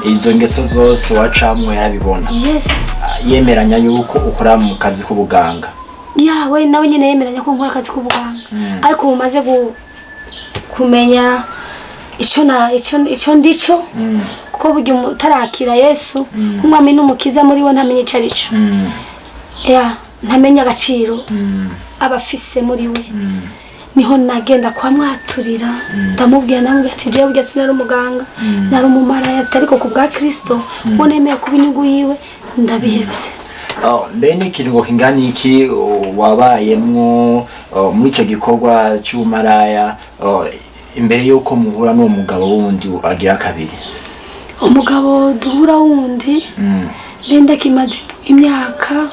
Izo ngeso zose wacamwe yarabibona. Yes. Yemeranya yuko ukora mu kazi k'ubuganga. We nawe nyine yemeranya ko nkora akazi k'ubuganga. Ariko umaze kumenya icyo ndico ko buryo mutarakira Yesu nk'umwami n'umukiza muri we ntamenye ico arico. Ntamenya agaciro abafise muri we. Niho nagenda kwa mwaturira ndamubwira namubwira ati jewe burya sinari umuganga nari umumaraya ariko ku bwa Kristo bonemeye kuba inyungu yiwe ndabihevye. Mbene ikiringo kingana iki wabayemwo muri ico gikorwa cy'umaraya imbere yuko muhura n'uwo mugabo wundi agira kabiri? Umugabo duhura wundi nenda kimaze imyaka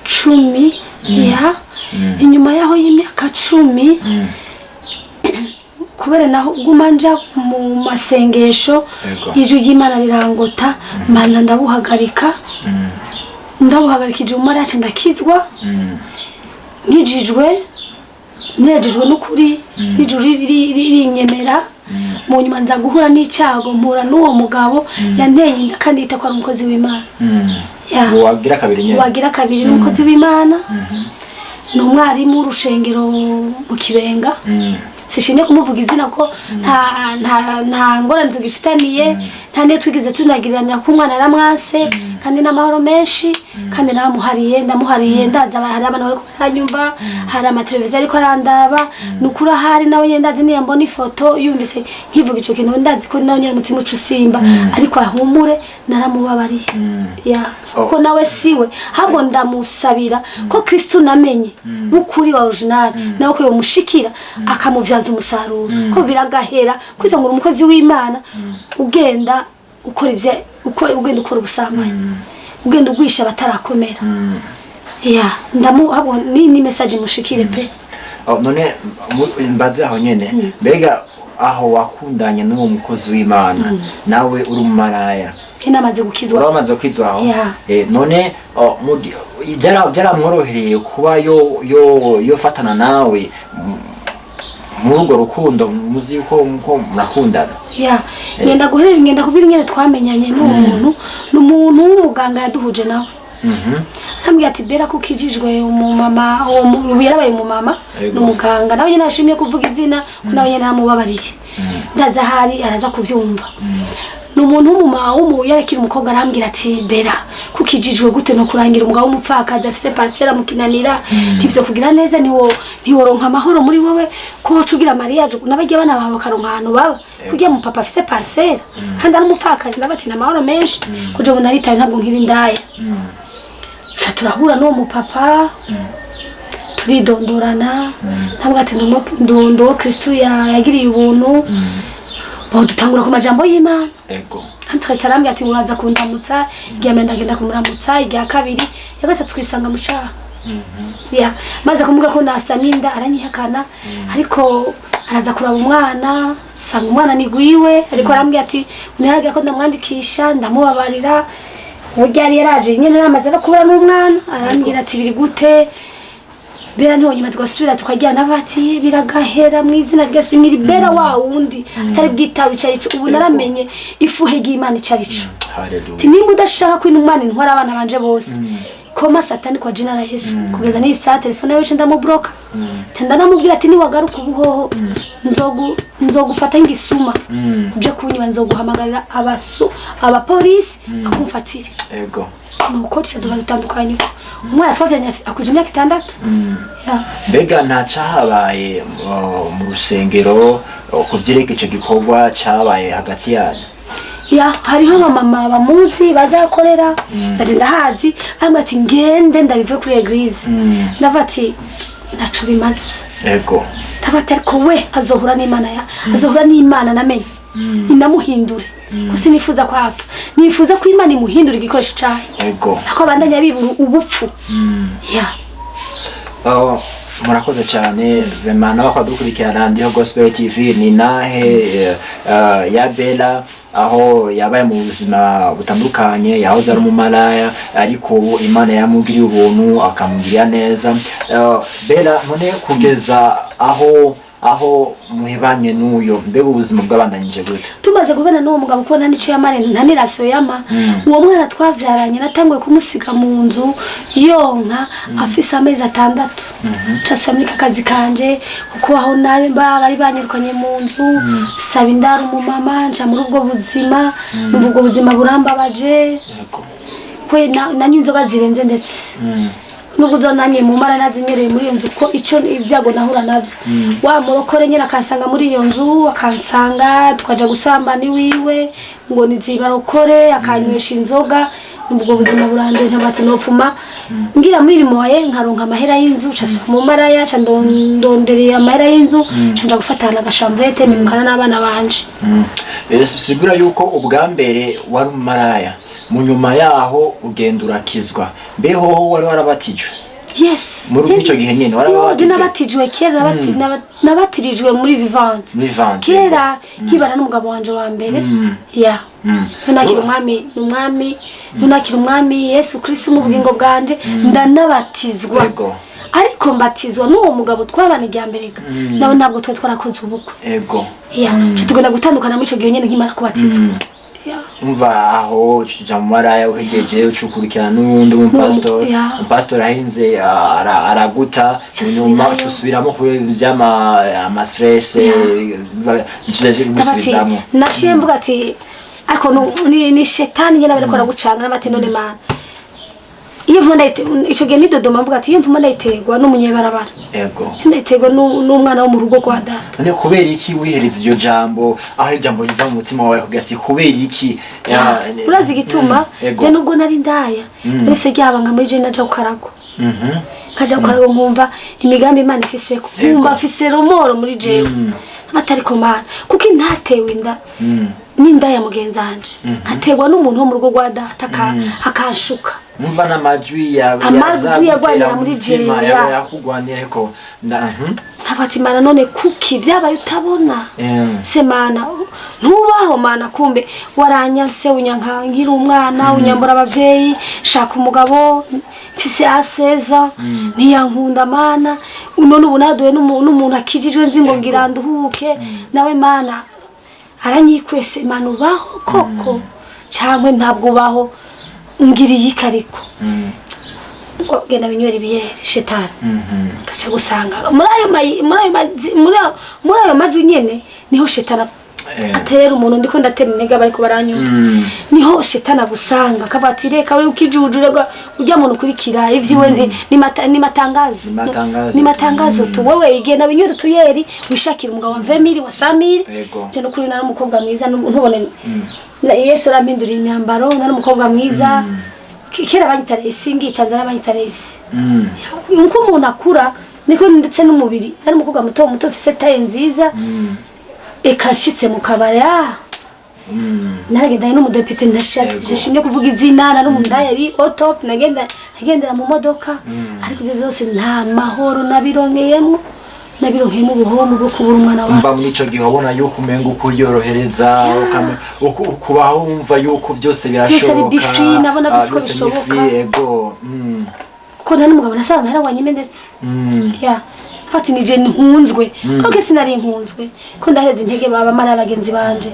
10 inyuma yaho y'imyaka 10 kubera naho gumanja mu masengesho ijwi y'Imana rirangota manza ndabuhagarika ndabuhagarikije umara yacu ndakizwa nkijijwe nejejwe n'ukuri ijuru rinyemera mu nyuma nza guhura n'icago mpura n'uwo mugabo yanteye inda kandi yita ko ari umukozi w'Imana. Wagira kabiri nyene? Wagira kabiri n'umukozi w'Imana n'umwarimu w'urushengero mu Kibenga. Sishimye kumuvuga izina ko nta ngorane tugifitaniye nta ne twigize tunagiranira ko umwana yaramwase kandi n'amahoro menshi kandi ndamuhariye ndaza hari abana bari baranyumva hari amateleviziyo ariko arandaba nukura hari nawe nyendazi niya mbona ifoto yumvise nkivuga ico kintu ndazi ko nawe nyene mutima ucusimba ariko ahumure naramubabariye ko nawe siwe habwo ndamusabira ko Kristo namenye ukuri wa original nawe ko yomushikira akamuvyaza umusaruro ko biragahera kwitongura umukozi w'Imana ugenda ukora ugenda ukora ubusambanyi ugenda ugwisha batarakomera. Habwo ni message mushikire pe. None mbaze aho nyene mbega aho wakundanye n'uwo mukozi w'Imana nawe uri umaraya inamaze gukizwa uramaze kwizwa aho none byaramworohereye kuba yo fatana nawe muri urwo rukundo muzi yuko murakundana? ngenda kubira nyene twamenyanye n'umuntu n'umuntu w'umuganga yaduhuje nawe. Ambwiye ati bera ko kijijwe umumama uwo yarabaye umumama n'umuganga nawe nyene ashimye kuvuga izina ko nawe nyene namubabariye ndaza hari araza kuvyumva. N'umuntu w'umumama yarekira umukobwa arambwira ati bera kukijijwe gute no kurangira umugabo w'umupfakazi afise parcelle mukinanira ntivyo kugira neza ntiworonka amahoro muri wewe ko cugira mariage nabagiye bana baba karonka ahantu baba kugira mu papa afise parcelle kandi ari umupfakazi nabati na amahoro menshi kuje ubu naritaye ntabwo nkiri ndaya. Turahura n'uwo mupapa turidondorana ntabwo ati ndundo Kristo yagiriye ubuntu dutangura ku majambo y'Imana. Antarambye ati uraza kundamutsa igihe ndagenda kumuramutsa igihe kabiri ya gatatu twisanga mu caha. Maze kumuga ko nasaminda aranyihakana ariko araza kuraba umwana sanga umwana ni gwiwe ariko arambye ati unaraga ko ndamwandikisha ndamubabarira burya yaraje nyene namaze no kubura n'umwana arambwira ati biri gute bera ntiho nyuma tugasubira tukajyana bati biragahera mu izina ryose nyiri bera wa wundi atari bwitawe icarico ubu naramenye ifuhe y'Imana icarico. Nimba udashaka ko inumwana intwara abana banje bose koma satani kwa jina la Yesu kugeza ni saa telefone yawe ndamubloka tenda namubwira ati ni wagaruka ubuhoho nzogufata ngisuma uje kunyiba nzoguhamagarira abapolisi akumfatire. Nuko tushaduma dutandukanye umwana twavyanya akuje imyaka 6. Mbega nta cahabaye mu rusengero kuvyereka ico gikorwa cabaye hagati yanyu? Hariho mama bamuzi bazakorera ati ndahazi ariko ati ngende ndabive kuri eglise ndavati naco bimaze ndavati ariko we azohura n'Imana namenye inamuhindure ko sinifuza ko hapfa nifuza ko Imana imuhindura igikoresho cyayo ako bandanya bibura ubupfu. Murakoze cyane vraiment n'abadukurikirana ndiho Gospel TV ni nahe ya Bella aho yabaye mu buzima butandukanye yahoze ari umumaraya ariko Imana yamugiriye ubuntu akamugirira neza. Bella none kugeza aho aho muhebanye n'uyo mbega ubuzima bw'abandanyije gute tumaze kubana n'uwo mugabo ko nta nico yamare nta nirasiyo yama uwo mwana twavyaranye natanguye kumusiga mu nzu yonka afise amezi 6 casomye akazi kanje kuko aho nari bari banyirukanye mu nzu saba indaro mu mama nca muri ubwo buzima n'ubwo buzima burambabaje ko nanyu inzoga zirenze ndetse nubwo zonanye mu mara nazinyereye muri iyo nzu ko ico ibyago nahura navyo wa murokore nyira akansanga muri iyo nzu akansanga tukaja gusambana iwiwe ngo nizibarokore akanywesha inzoga nubwo buzima burande ntabati nopfuma ngira mirimo waye nkaronka amahera y'inzu caso mu mara yaca ndondereye amahera y'inzu canja gufatana agashambrete nimukana n'abana banje sigura yuko ubwambere wari umaraya mu nyuma yaho ugenda urakizwa mbeho wari warabatijwe yes muri ico gihe nyene warabatijwe nabatijwe kera nabatirijwe muri vivante kera hibara n'umugabo wanje wa mbere ya nunakira umwami Yesu Kristo mu bugingo bwanje ndanabatizwa ariko mbatizwa n'uwo mugabo twabana iryambere nawe ntabwo twe twarakoze ubukwe ego ya tugenda gutandukana muri ico gihe nyene nkimara kubatizwa umva aho tuja mu maraya uhegeje ucukurikirana n'undi pastor ahinze araguta nyuma usubiramo kuvyama ama stress ntujeje gusubizamo nashiye mvuga ati ako ni shetani nyene bariko ragucanga n'abati none mana iyo mpunda ico gihe ni Dodoma mvuga ati iyo mpunda iterwa n'umunyebarabara ego sindayiterwa n'umwana wo mu rugo kwa data none kubera iki wihereza iryo jambo aho ijambo riza mu mutima wawe kugira ati kubera iki urazi gituma je nubwo nari ndaya nese ryabanga muri je naca ukarago kaja ukarago nkumva imigambi Imana ifiseko nkumva afise rumoro muri jewe abatari ko mana kuko intatewe inda n'inda ya mugenzanje nkategwa n'umuntu wo mu rugo rwa data akanshuka numva n'amajwi yagwanira muri jewe yakugwanire ko ntabati mana none kuki byabaye utabona se mana ntubaho mana kumbe waranyanse unyanka nkiri umwana unyambura abavyeyi shaka umugabo mfise aseza ntiyankunda mana none ubu naduwe n'umuntu akijijwe nzi ngo ngiranduhuke nawe mana aranyikwese mana ubaho koko cyangwa ntabwo ubaho ngiriye ikariko genda binywera ibiyeri shetani gaca gusanga muri ayo majwi nyene niho shetani atera umuntu ndiko ndatera intege bariko baranyumva niho shetani agusanga akavati reka uri ukijujure ujya muntu kurikira ivyiwe ni matangazo tu wewe igenda binywera utuyeri wishakira umugabo wa 20,000 wa 100,000 je no kuri nari umukobwa mwiza ntubone Yesu arampindura imyambaro nari umukobwa mwiza kera banyitaresi ngitanzana banyitaresi uko umuntu akura niko ndetse n'umubiri nari umukobwa muto ufise taye nziza ekashitse mu kabari naragendaye n'umudepite ndashatse shimye kuvuga izina nari umundaya yari top nagendera mu modoka ariko ibyo byose nta mahoro nabironkeyemo ubuhomu bwo kubura umwana wawe umva muri ico gihe ubona yuko umenga ukuyorohereza ukubaho wumva yuko byose birashoboka bifi nabona bisiko bishoboka ego ko nta n'umugabo nasaba amahera wanyime ndetse ya fati nije ntunzwe ariko sinari nkunzwe ko ndaheza intege baba mara abagenzi banje